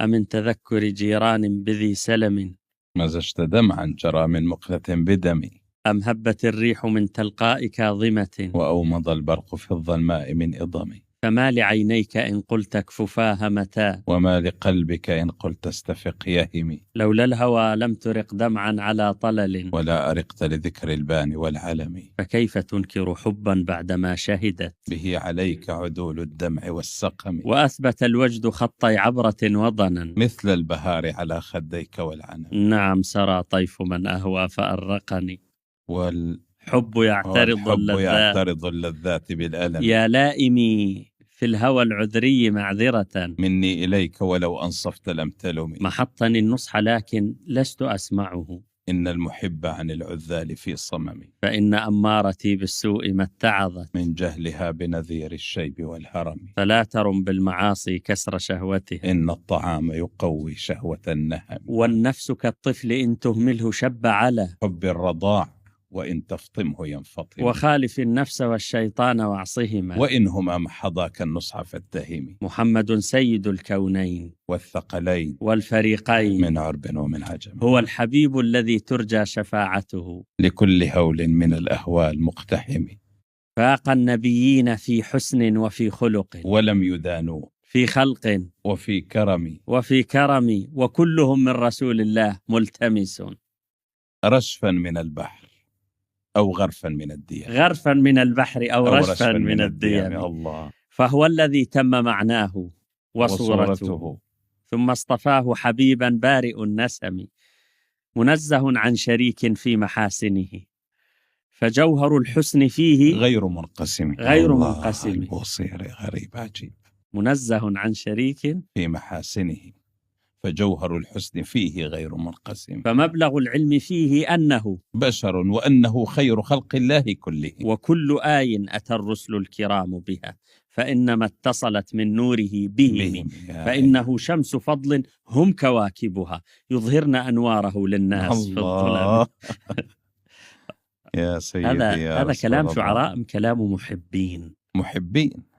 أمن تذكر جيران بذي سلم، مزجت دمعا جرى من مقلة بدمي، أم هبت الريح من تلقاء كاظمة، وأومض البرق في الظلماء من إضمي. فما لعينيك إن قلت اكففاها متى، وما لقلبك إن قلت استفق يهمي. لولا الهوى لم ترق دمعا على طلل، ولا أرقت لذكر البان والعلم، فكيف تنكر حبا بعدما شهدت به عليك عدول الدمع والسقم. وأثبت الوجد خطي عبرة وضنا، مثل البهار على خديك والعنم. نعم سرى طيف من أهوى فأرقني، حب يعترض اللذات بالألم. يا لائمي في الهوى العذري معذرة، مني إليك ولو أنصفت لم تلمي. محطني النصح لكن لست أسمعه، إن المحب عن العذال في صمم. فإن أمارتي بالسوء ما اتعظت، من جهلها بنذير الشيب والهرم. فلا ترم بالمعاصي كسر شهوته، إن الطعام يقوي شهوة النهم. والنفس كالطفل إن تهمله شب على حب الرضاع وإن تفطمه ينفطم. وخالف النفس والشيطان واعصهما، وإنهما محضاك النصح فاتهم. محمد سيد الكونين والثقلين والفريقين، من عرب ومن عجم. هو الحبيب الذي ترجى شفاعته، لكل هول من الأهوال مقتحم. فاق النبيين في حسن وفي خلق، ولم يدانوا في خلق وفي كرم. وكلهم من رسول الله ملتمس، رشفا من البحر أو غرفا من الديم. غرفا من البحر أو رشفا من الديم. الله. فهو الذي تم معناه وصورته، ثم اصطفاه حبيبا بارئ النسم، منزه عن شريك في محاسنه، فجوهر الحسن فيه غير منقسم. بصير غريب عجيب. منزه عن شريك في محاسنه، فجوهر الحسن فيه غير منقسم. فمبلغ العلم فيه أنه بشر وأنه خير خلق الله كله. وكل آي أتى الرسل الكرام بها، فإنما اتصلت من نوره بهم فإنه شمس فضل هم كواكبها، يظهرن أنواره للناس في الظلام. يا سيدي هذا كلام شعراء، كلام محبين.